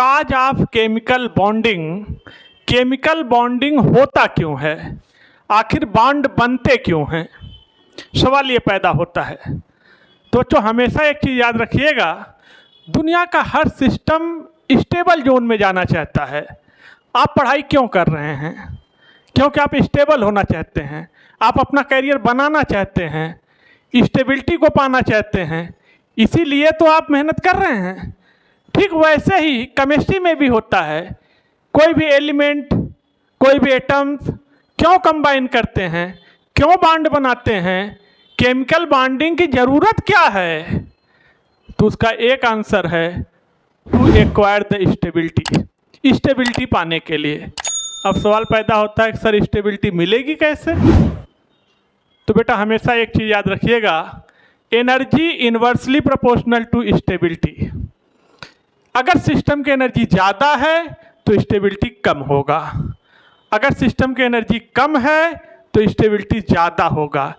Cause of chemical bonding होता क्यों है, आखिर बॉन्ड बनते क्यों हैं, सवाल ये पैदा होता है। तो बच्चों हमेशा एक चीज़ याद रखिएगा, दुनिया का हर सिस्टम स्टेबल जोन में जाना चाहता है। आप पढ़ाई क्यों कर रहे हैं? क्योंकि आप स्टेबल होना चाहते हैं, आप अपना करियर बनाना चाहते हैं, स्टेबिलिटी को पाना चाहते हैं, इसीलिए तो आप मेहनत कर रहे हैं। ठीक वैसे ही केमिस्ट्री में भी होता है। कोई भी एलिमेंट, कोई भी एटम्स क्यों कंबाइन करते हैं, क्यों बॉन्ड बनाते हैं, केमिकल बॉन्डिंग की ज़रूरत क्या है? तो उसका एक आंसर है टू एक्वायर द स्टेबिलिटी पाने के लिए। अब सवाल पैदा होता है कि सर स्टेबिलिटी मिलेगी कैसे? तो बेटा हमेशा एक चीज़ याद रखिएगा, energy inversely proportional to stability. अगर सिस्टम की एनर्जी ज़्यादा है तो स्टेबिलिटी कम होगा, अगर सिस्टम की एनर्जी कम है तो स्टेबिलिटी ज़्यादा होगा।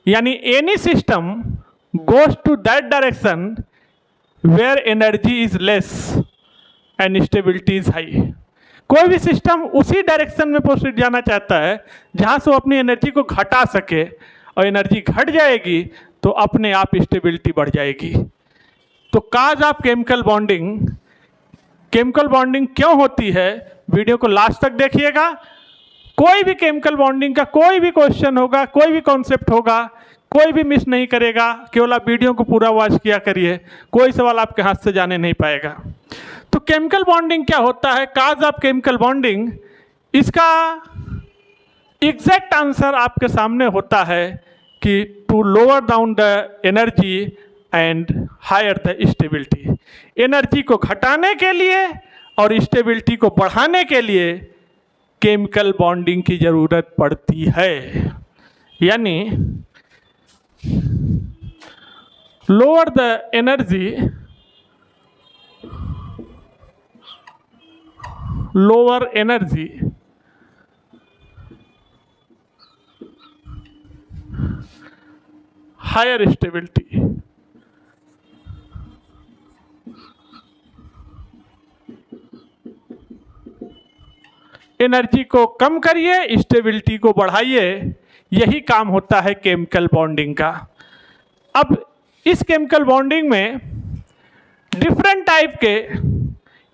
यानी any system goes to that direction where energy is less and stability is high. कोई भी सिस्टम उसी डायरेक्शन में प्रोसीड जाना चाहता है जहाँ से वो अपनी एनर्जी को घटा सके, और एनर्जी घट जाएगी तो अपने आप स्टेबिलिटी बढ़ जाएगी। तो काज ऑफ केमिकल बॉन्डिंग क्यों होती है, वीडियो को लास्ट तक देखिएगा। कोई भी केमिकल बॉन्डिंग का कोई भी क्वेश्चन होगा, कोई भी कॉन्सेप्ट होगा, कोई भी मिस नहीं करेगा, केवल आप वीडियो को पूरा वॉच किया करिए, कोई सवाल आपके हाथ से जाने नहीं पाएगा। तो केमिकल बॉन्डिंग क्या होता है, काज ऑफ केमिकल बॉन्डिंग, इसका एग्जैक्ट आंसर आपके सामने होता है कि to lower down the energy and higher the stability. Energy को घटाने के लिए और स्टेबिलिटी को बढ़ाने के लिए केमिकल बॉन्डिंग की ज़रूरत पड़ती है। यानी lower the energy, higher stability. Energy को कम करिए, स्टेबिलिटी को बढ़ाइए, यही काम होता है केमिकल बॉन्डिंग का। अब इस केमिकल बॉन्डिंग में डिफरेंट टाइप के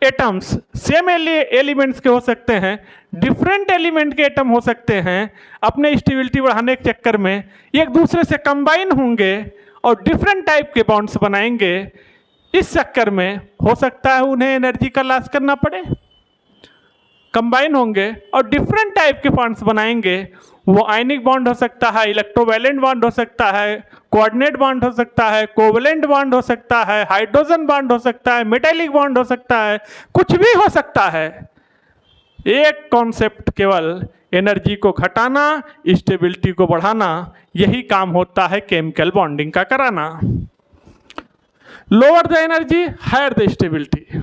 एटम्स, सेम एलिमेंट्स के हो सकते हैं, डिफरेंट एलिमेंट के एटम हो सकते हैं, अपने स्टेबिलिटी बढ़ाने के चक्कर में एक दूसरे से कंबाइन होंगे और डिफरेंट टाइप के बॉन्ड्स बनाएंगे। इस चक्कर में हो सकता है उन्हें एनर्जी का लॉस करना पड़े, कंबाइन होंगे और डिफरेंट टाइप के बॉन्ड्स बनाएंगे। वो आयनिक बॉन्ड हो सकता है, इलेक्ट्रोवैलेंट बॉन्ड हो सकता है, कोऑर्डिनेट बॉन्ड हो सकता है, कोवलेंट बॉन्ड हो सकता है, हाइड्रोजन बॉन्ड हो सकता है, मेटालिक बॉन्ड हो सकता है, कुछ भी हो सकता है। एक कॉन्सेप्ट केवल एनर्जी को घटाना, स्टेबिलिटी को बढ़ाना, यही काम होता है केमिकल बॉन्डिंग का कराना। Lower the energy, higher the stability.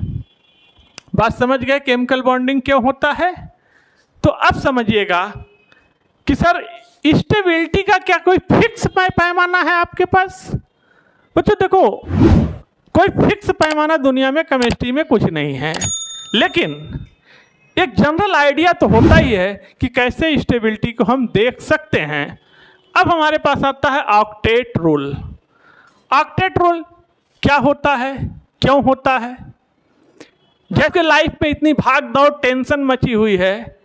बात समझ गए केमिकल बॉन्डिंग क्यों होता है? तो अब समझिएगा कि सर स्टेबिलिटी का क्या कोई फिक्स पैमाना है आपके पास? बच्चों देखो, कोई फिक्स पैमाना दुनिया में केमिस्ट्री में कुछ नहीं है, लेकिन एक जनरल आइडिया तो होता ही है कि कैसे स्टेबिलिटी को हम देख सकते हैं। अब हमारे पास आता है ऑक्टेट रूल। ऑक्टेट रूल क्या होता है, क्यों होता है? जैसे लाइफ में इतनी भाग दौड़, टेंशन मची हुई है,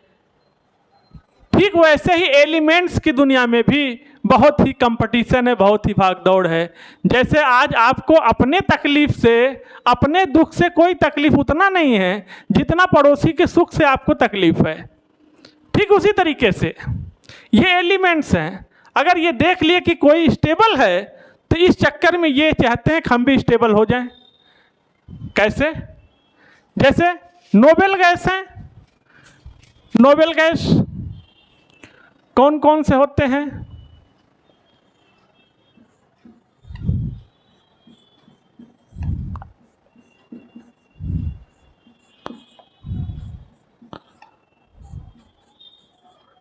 ठीक वैसे ही एलिमेंट्स की दुनिया में भी बहुत ही कंपटीशन है, बहुत ही भाग दौड़ है। जैसे आज आपको अपने तकलीफ से, अपने दुख से कोई तकलीफ उतना नहीं है जितना पड़ोसी के सुख से आपको तकलीफ है। ठीक उसी तरीके से ये एलिमेंट्स हैं। अगर ये देख लिए कि कोई स्टेबल है तो इस चक्कर में ये चाहते हैं कि हम भी स्टेबल हो जाएं। कैसे? जैसे नोबेल गैस हैं। नोबेल गैस कौन कौन से होते हैं?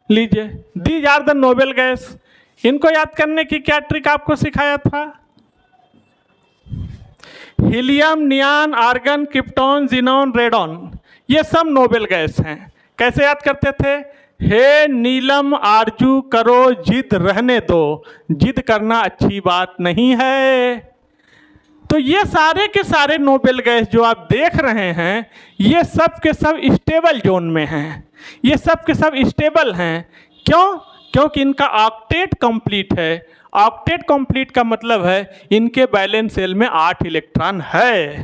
लीजिए, these are the noble gas. इनको याद करने की क्या ट्रिक आपको सिखाया था? Helium, neon, argon, krypton, xenon, radon, ये सब नोबेल गैस हैं। कैसे याद करते थे? हे नीलम आरजू करो जिद रहने दो, जिद करना अच्छी बात नहीं है। तो ये सारे के सारे नोबेल गैस जो आप देख रहे हैं, ये सब के सब स्टेबल जोन में हैं। ये सब के सब स्टेबल हैं। क्यों? क्योंकि इनका ऑक्टेट कंप्लीट है। ऑक्टेट कंप्लीट का मतलब है इनके वैलेंस शेल में 8 इलेक्ट्रॉन है।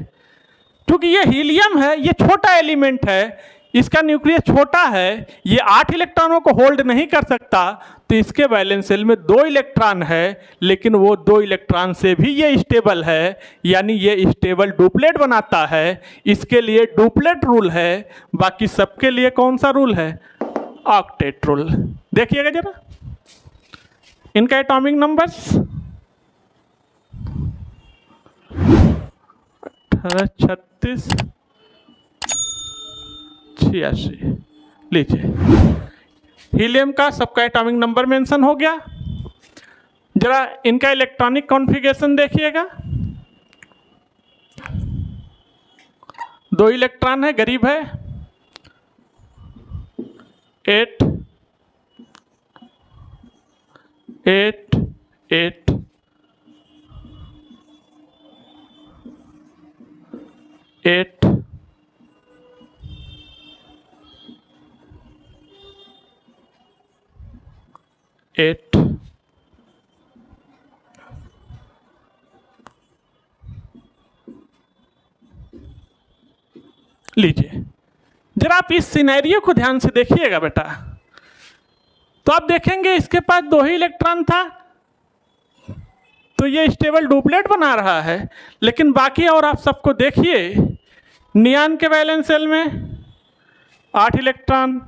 क्योंकि ये हीलियम है, ये छोटा एलिमेंट है, इसका न्यूक्लियस छोटा है, ये 8 इलेक्ट्रॉनों को होल्ड नहीं कर सकता, तो इसके वैलेंस शेल में 2 इलेक्ट्रॉन है, लेकिन वो 2 इलेक्ट्रॉन से भी ये स्टेबल है, यानी ये स्टेबल डुप्लेट बनाता है। इसके लिए डुप्लेट रूल है। बाकी सबके लिए कौन सा रूल है? Octet rule. देखिएगा जरा इनका एटॉमिक नंबर्स 18, 36, 86। लीजिए, हीलियम का सबका एटॉमिक नंबर मेंशन हो गया। जरा इनका इलेक्ट्रॉनिक कॉन्फ़िगरेशन देखिएगा। 2 इलेक्ट्रॉन है, गरीब है। 8, 8, 8, 8, 8, लीजिए जरा आप इस सिनेरियो को ध्यान से देखिएगा बेटा। तो आप देखेंगे इसके पास 2 ही इलेक्ट्रॉन था, तो ये स्टेबल डुप्लेट बना रहा है। लेकिन बाकी और आप सबको देखिए, नियॉन के वैलेंस शेल में 8 इलेक्ट्रॉन,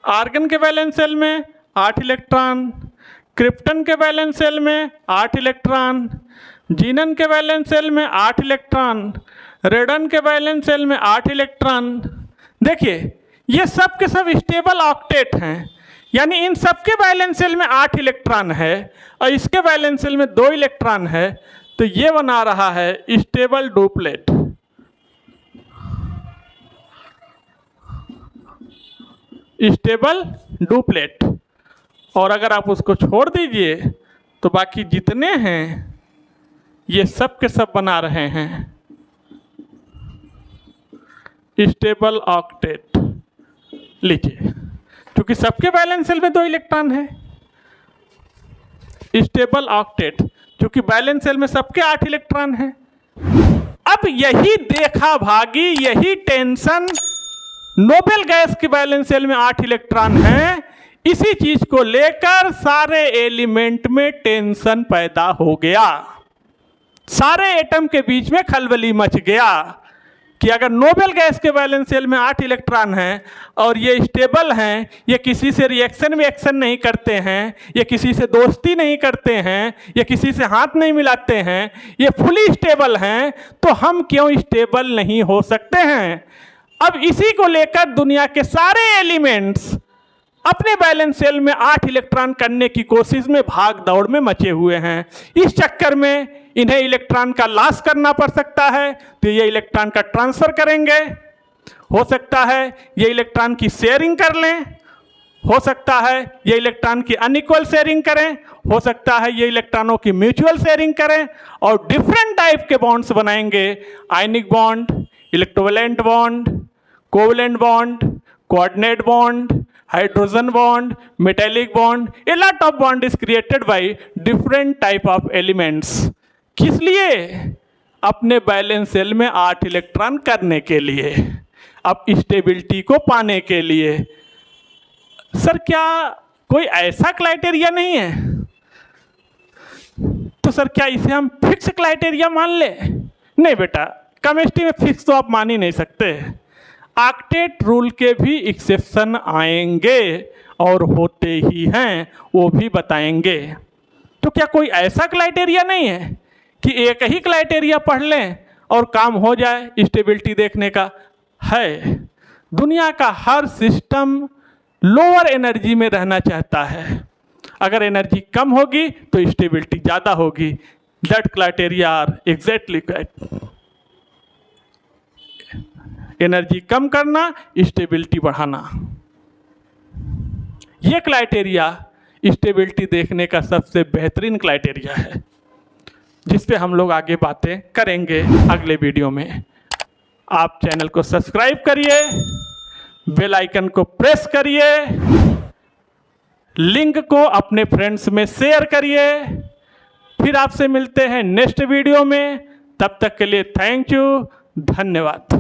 आर्गन के वैलेंस शेल में 8 इलेक्ट्रॉन, क्रिप्टन के वैलेंस शेल में 8 इलेक्ट्रॉन, जीनन के वैलेंस शेल में 8 इलेक्ट्रॉन, रेडन के वैलेंस शेल में 8 इलेक्ट्रॉन। देखिए ये सब के सब स्टेबल ऑक्टेट हैं, यानी इन सब के वैलेंस शेल में 8 इलेक्ट्रॉन है और इसके वैलेंस शेल में 2 इलेक्ट्रॉन है। तो ये बना रहा है स्टेबल डुप्लेट। Stable duplet. और अगर आप उसको छोड़ दीजिए तो बाकी जितने हैं ये सब के सब बना रहे हैं स्टेबल ऑक्टेट। लीजिए, क्योंकि सबके वैलेंस शेल में 2 इलेक्ट्रॉन है, स्टेबल ऑक्टेट, क्योंकि वैलेंस शेल में सबके 8 इलेक्ट्रॉन हैं। अब यही देखा भागी, यही टेंशन, नोबेल गैस के वैलेंस शेल में 8 इलेक्ट्रॉन हैं, इसी चीज को लेकर सारे एलिमेंट में टेंशन पैदा हो गया। सारे एटम के बीच में खलबली मच गया कि अगर नोबेल गैस के वैलेंस शेल में 8 इलेक्ट्रॉन हैं और ये स्टेबल हैं, ये किसी से रिएक्शन विएक्शन नहीं करते हैं, ये किसी से दोस्ती नहीं करते हैं, ये किसी से हाथ नहीं मिलाते हैं, ये फुली स्टेबल हैं, तो हम क्यों स्टेबल नहीं हो सकते हैं? अब इसी को लेकर दुनिया के सारे एलिमेंट्स अपने बैलेंस शेल में 8 इलेक्ट्रॉन करने की कोशिश में भाग दौड़ में मचे हुए हैं। इस चक्कर में इन्हें इलेक्ट्रॉन का लॉस करना पड़ सकता है, तो ये इलेक्ट्रॉन का ट्रांसफर करेंगे, हो सकता है ये इलेक्ट्रॉन की शेयरिंग कर लें, हो सकता है ये इलेक्ट्रॉन की अनइक्वल शेयरिंग करें, हो सकता है ये इलेक्ट्रॉनों की म्यूचुअल शेयरिंग करें और डिफरेंट टाइप के बॉन्ड्स बनाएंगे। Ionic bond, electrovalent bond, covalent bond, coordinate bond, hydrogen bond, metallic bond, a lot of bond is created by different type of elements. किस लिए? अपने बैलेंस शेल में 8 इलेक्ट्रॉन करने के लिए, अब स्टेबिलिटी को पाने के लिए। सर क्या कोई ऐसा क्राइटेरिया नहीं है? तो सर क्या इसे हम फिक्स क्राइटेरिया मान ले? नहीं बेटा, केमिस्ट्री में फिक्स तो आप मान ही नहीं सकते। ऑक्टेट रूल के भी एक्सेप्शन आएंगे और होते ही हैं, वो भी बताएंगे। तो क्या कोई ऐसा क्राइटेरिया नहीं है कि एक ही क्राइटेरिया पढ़ लें और काम हो जाए स्टेबिलिटी देखने का? है। दुनिया का हर सिस्टम लोअर एनर्जी में रहना चाहता है। अगर एनर्जी कम होगी तो स्टेबिलिटी ज़्यादा होगी। That criteria are exactly correct. Energy कम करना, स्टेबिलिटी बढ़ाना। ये क्राइटेरिया स्टेबिलिटी देखने का सबसे बेहतरीन क्राइटेरिया है, जिस पे हम लोग आगे बातें करेंगे अगले वीडियो में। आप चैनल को सब्सक्राइब करिए, बेल आइकन को प्रेस करिए, लिंक को अपने फ्रेंड्स में शेयर करिए। फिर आपसे मिलते हैं नेक्स्ट वीडियो में। तब तक के लिए थैंक यू, धन्यवाद।